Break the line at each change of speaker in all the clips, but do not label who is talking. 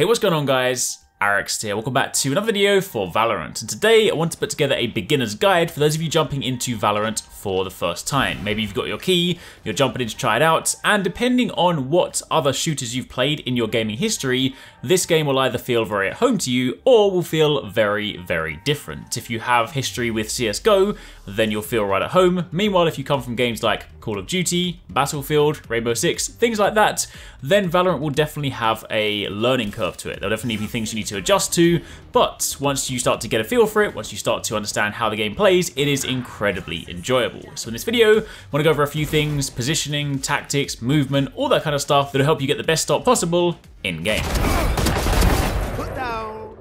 Hey, what's going on guys? Arekkz here, welcome back to another video for Valorant, and today I want to put together a beginner's guide for those of you jumping into Valorant for the first time. Maybe you've got your key, you're jumping in to try it out, and depending on what other shooters you've played in your gaming history, this game will either feel very at home to you or will feel very, very different. If you have history with CSGO, then you'll feel right at home. Meanwhile, if you come from games like Call of Duty, Battlefield, Rainbow Six, things like that, then Valorant will definitely have a learning curve to it. There'll definitely be things you need to adjust to, but once you start to get a feel for it, once you start to understand how the game plays, it is incredibly enjoyable. So in this video, I want to go over a few things: positioning, tactics, movement, all that kind of stuff that'll help you get the best start possible in game.
Put down,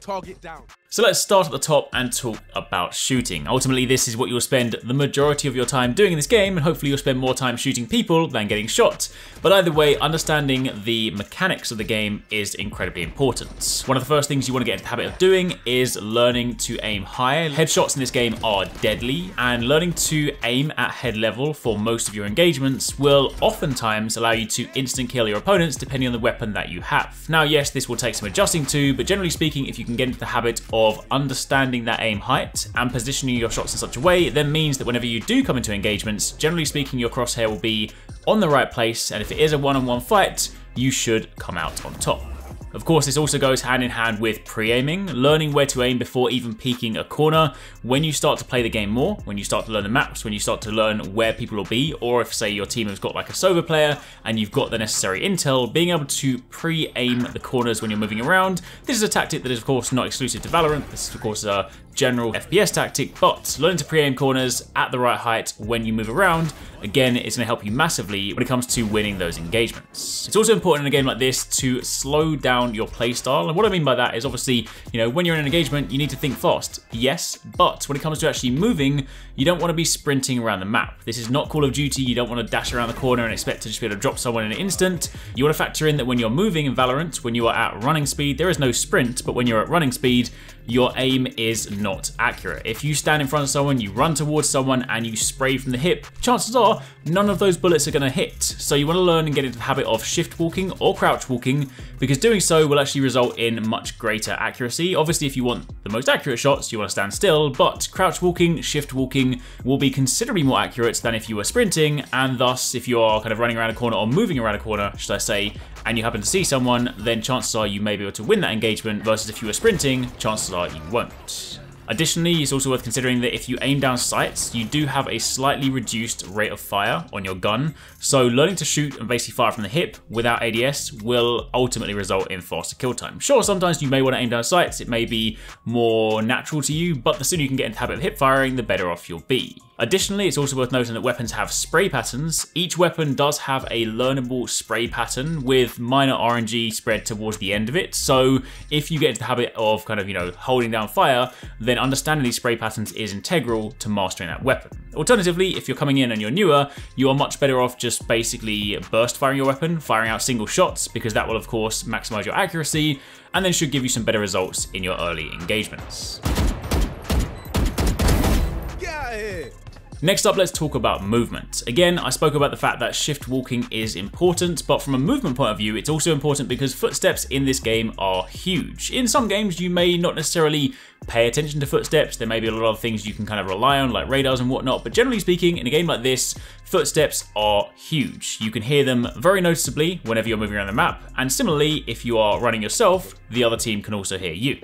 target down.
So let's start at the top and talk about shooting. Ultimately, this is what you'll spend the majority of your time doing in this game, and hopefully you'll spend more time shooting people than getting shot. But either way, understanding the mechanics of the game is incredibly important. One of the first things you want to get into the habit of doing is learning to aim high. Headshots in this game are deadly, and learning to aim at head level for most of your engagements will oftentimes allow you to instant kill your opponents depending on the weapon that you have. Now, yes, this will take some adjusting to, but generally speaking, if you can get into the habit of understanding that aim height and positioning your shots in such a way, then means that whenever you do come into engagements, generally speaking, your crosshair will be on the right place, and if it is a one-on-one fight, you should come out on top. Of course, this also goes hand in hand with pre-aiming, learning where to aim before even peeking a corner. When you start to play the game more, when you start to learn the maps, when you start to learn where people will be, or if say your team has got like a Sova player and you've got the necessary intel, being able to pre-aim the corners when you're moving around. This is a tactic that is of course not exclusive to Valorant. This is of course a general FPS tactic, but learning to pre-aim corners at the right height when you move around, again, it's going to help you massively when it comes to winning those engagements. It's also important in a game like this to slow down your playstyle, and what I mean by that is obviously, when you're in an engagement, you need to think fast, yes, but when it comes to actually moving, you don't want to be sprinting around the map. This is not Call of Duty. You don't want to dash around the corner and expect to just be able to drop someone in an instant. You want to factor in that when you're moving in Valorant, when you are at running speed, there is no sprint, but when you're at running speed, your aim is not accurate. If you stand in front of someone, you run towards someone, and you spray from the hip, chances are none of those bullets are going to hit. So you want to learn and get into the habit of shift walking or crouch walking, because doing so will actually result in much greater accuracy. Obviously, if you want the most accurate shots, you want to stand still, but crouch walking, shift walking will be considerably more accurate than if you were sprinting, and thus if you are kind of running around a corner or moving around a corner, should I say, and you happen to see someone, then chances are you may be able to win that engagement, versus if you were sprinting, chances are you won't. Additionally, it's also worth considering that if you aim down sights, you do have a slightly reduced rate of fire on your gun, so learning to shoot and basically fire from the hip without ADS will ultimately result in faster kill time. Sure, sometimes you may want to aim down sights, it may be more natural to you, but the sooner you can get into the habit of hip firing, the better off you'll be. Additionally, it's also worth noting that weapons have spray patterns. Each weapon does have a learnable spray pattern with minor RNG spread towards the end of it. So if you get into the habit of kind of, holding down fire, then understanding these spray patterns is integral to mastering that weapon. Alternatively, if you're coming in and you're newer, you are much better off just basically burst firing your weapon, firing out single shots, because that will of course maximize your accuracy and then should give you some better results in your early engagements. Next up, let's talk about movement. Again, I spoke about the fact that shift walking is important, but from a movement point of view, it's also important because footsteps in this game are huge. In some games, you may not necessarily pay attention to footsteps. There may be a lot of things you can kind of rely on, like radars and whatnot, but generally speaking, in a game like this, footsteps are huge. You can hear them very noticeably whenever you're moving around the map, and similarly, if you are running yourself, the other team can also hear you.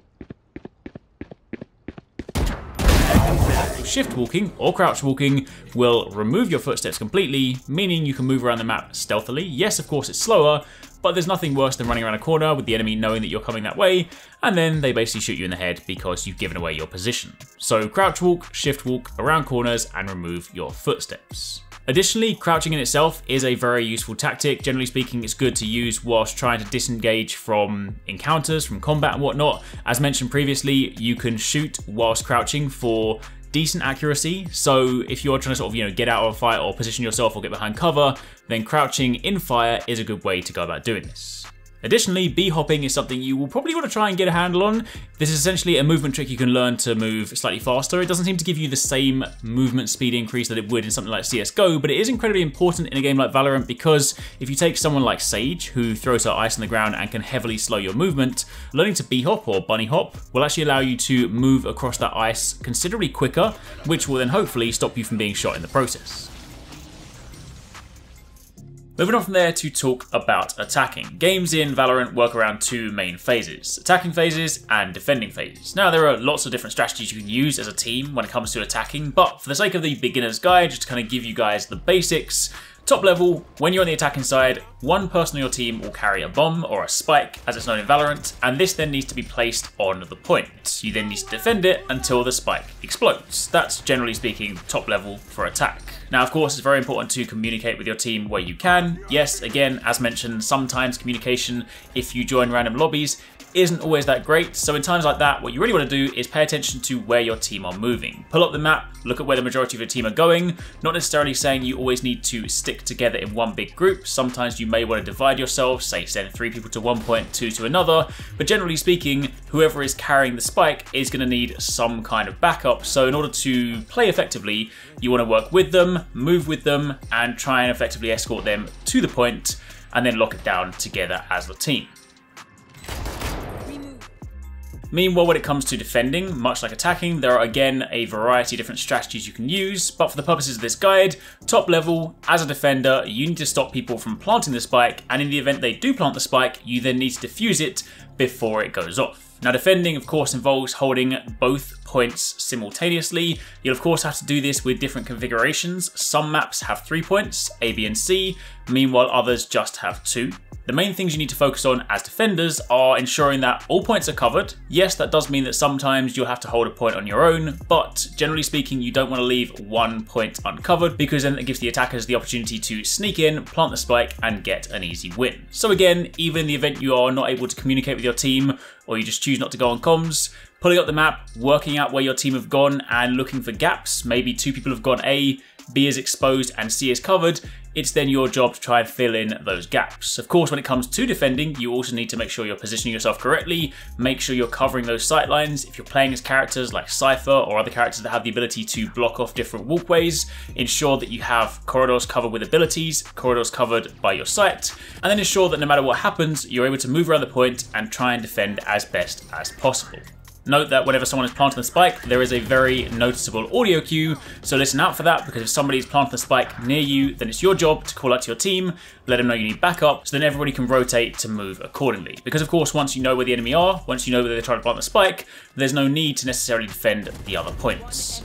Shift walking or crouch walking will remove your footsteps completely, meaning you can move around the map stealthily. Yes, of course it's slower, but there's nothing worse than running around a corner with the enemy knowing that you're coming that way, and then they basically shoot you in the head because you've given away your position. So crouch walk, shift walk around corners and remove your footsteps. Additionally, crouching in itself is a very useful tactic. Generally speaking, it's good to use whilst trying to disengage from encounters, from combat and whatnot. As mentioned previously, you can shoot whilst crouching for decent accuracy. So if you're trying to sort of, get out of a fight or position yourself or get behind cover, then crouching in fire is a good way to go about doing this. Additionally, B-hopping is something you will probably want to try and get a handle on. This is essentially a movement trick you can learn to move slightly faster. It doesn't seem to give you the same movement speed increase that it would in something like CSGO, but it is incredibly important in a game like Valorant because if you take someone like Sage, who throws her ice on the ground and can heavily slow your movement, learning to B-hop or bunny hop will actually allow you to move across that ice considerably quicker, which will then hopefully stop you from being shot in the process. Moving on from there to talk about attacking. Games in Valorant work around two main phases, attacking phases and defending phases. Now there are lots of different strategies you can use as a team when it comes to attacking, but for the sake of the beginner's guide, just to kind of give you guys the basics, top level, when you're on the attacking side, one person on your team will carry a bomb or a spike, as it's known in Valorant, and this then needs to be placed on the point. You then need to defend it until the spike explodes. That's generally speaking top level for attack. Now, of course, it's very important to communicate with your team where you can. Yes, again, as mentioned, sometimes communication, if you join random lobbies, isn't always that great. So in times like that, what you really want to do is pay attention to where your team are moving. Pull up the map, look at where the majority of your team are going, not necessarily saying you always need to stick together in one big group. Sometimes you may want to divide yourself, say send 3 people to one point, 2 to another, but generally speaking, whoever is carrying the spike is going to need some kind of backup. So in order to play effectively, you want to work with them, move with them, and try and effectively escort them to the point, and then lock it down together as a team. Meanwhile, when it comes to defending, much like attacking, there are again a variety of different strategies you can use, but for the purposes of this guide, top level, as a defender, you need to stop people from planting the spike, and in the event they do plant the spike, you then need to defuse it before it goes off. Now defending, of course, involves holding both points simultaneously. You'll of course have to do this with different configurations. Some maps have 3 points, A, B, and C, meanwhile others just have 2. The main things you need to focus on as defenders are ensuring that all points are covered. Yes, that does mean that sometimes you'll have to hold a point on your own, but generally speaking, you don't want to leave one point uncovered because then it gives the attackers the opportunity to sneak in, plant the spike, and get an easy win. So again, even in the event you are not able to communicate with your team, or you just choose not to go on comms, pulling up the map, working out where your team have gone and looking for gaps, maybe 2 people have gone A, B is exposed and C is covered, it's then your job to try and fill in those gaps. Of course, when it comes to defending, you also need to make sure you're positioning yourself correctly, make sure you're covering those sight lines. If you're playing as characters like Cypher or other characters that have the ability to block off different walkways, ensure that you have corridors covered with abilities, corridors covered by your sight, and then ensure that no matter what happens, you're able to move around the point and try and defend as best as possible. Note that whenever someone is planting the spike, there is a very noticeable audio cue, so listen out for that, because if somebody is planting the spike near you, then it's your job to call out to your team, let them know you need backup, so then everybody can rotate to move accordingly. Because of course, once you know where the enemy are, once you know where they're trying to plant the spike, there's no need to necessarily defend the other points.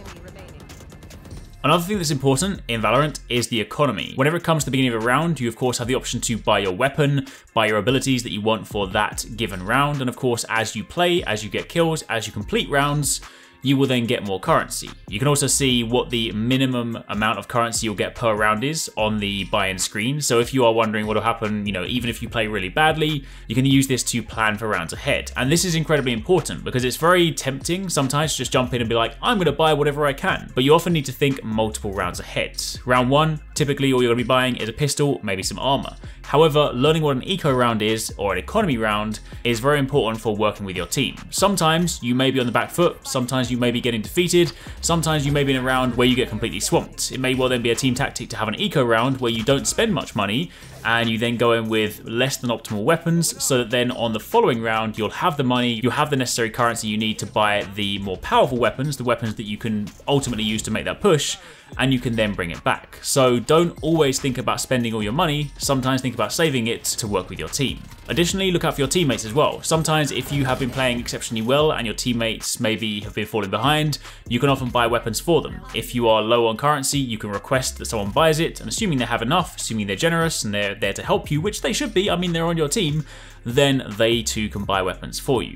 Another thing that's important in Valorant is the economy. Whenever it comes to the beginning of a round, you of course have the option to buy your weapon, buy your abilities that you want for that given round, and of course as you play, as you get kills, as you complete rounds, you will then get more currency. You can also see what the minimum amount of currency you'll get per round is on the buy-in screen. So if you are wondering what will happen, even if you play really badly, you can use this to plan for rounds ahead. And this is incredibly important because it's very tempting sometimes to just jump in and be like, I'm gonna buy whatever I can. But you often need to think multiple rounds ahead. Round 1, typically all you're gonna be buying is a pistol, maybe some armor. However, learning what an eco round is, or an economy round, is very important for working with your team. Sometimes you may be on the back foot, sometimes you may be getting defeated, sometimes you may be in a round where you get completely swamped. It may well then be a team tactic to have an eco round where you don't spend much money, and you then go in with less than optimal weapons, so that then on the following round you'll have the money, you'll have the necessary currency you need to buy the more powerful weapons, the weapons that you can ultimately use to make that push, and you can then bring it back. So don't always think about spending all your money, sometimes think about saving it to work with your team. Additionally, look out for your teammates as well. Sometimes if you have been playing exceptionally well and your teammates maybe have been falling behind, you can often buy weapons for them. If you are low on currency, you can request that someone buys it, and assuming they have enough, assuming they're generous and they're there to help you, which they should be, I mean they're on your team, then they too can buy weapons for you.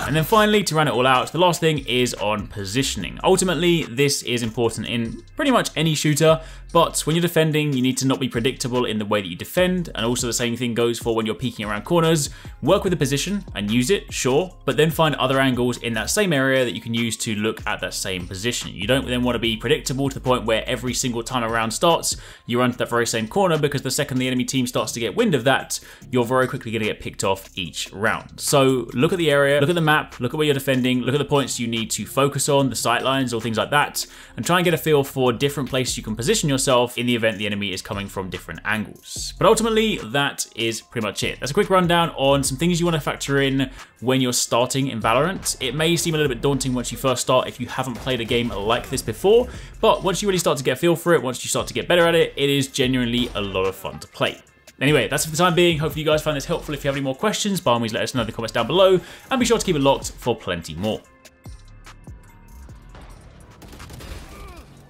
And then finally, to round it all out, the last thing is on positioning. Ultimately, this is important in pretty much any shooter, But when you're defending, you need to not be predictable in the way that you defend, and also the same thing goes for when you're peeking around corners. Work with the position and use it, sure, but then find other angles in that same area that you can use to look at that same position. You don't then want to be predictable to the point where every single time a round starts, you run to that very same corner, because the second the enemy team starts to get wind of that, you're very quickly going to get picked off each round. So look at the area, look at the map, look at where you're defending, look at the points you need to focus on, the sight lines or things like that, and try and get a feel for different places you can position yourself in the event the enemy is coming from different angles. But ultimately, that is pretty much it. That's a quick rundown on some things you want to factor in when you're starting in Valorant. It may seem a little bit daunting once you first start if you haven't played a game like this before, but once you really start to get a feel for it, once you start to get better at it, it is genuinely a lot of fun to play. Anyway, that's it for the time being. Hopefully you guys find this helpful. If you have any more questions, by all means let us know in the comments down below, and be sure to keep it locked for plenty more.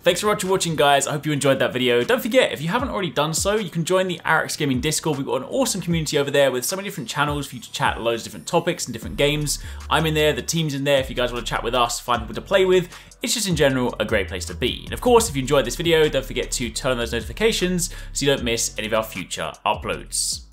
Thanks so much for watching, guys. I hope you enjoyed that video. Don't forget, if you haven't already done so, you can join the Arekkz Gaming Discord. We've got an awesome community over there with so many different channels for you to chat loads of different topics and different games. I'm in there, the team's in there if you guys want to chat with us, find people to play with. It's just in general a great place to be. And of course, if you enjoyed this video, don't forget to turn on those notifications so you don't miss any of our future uploads.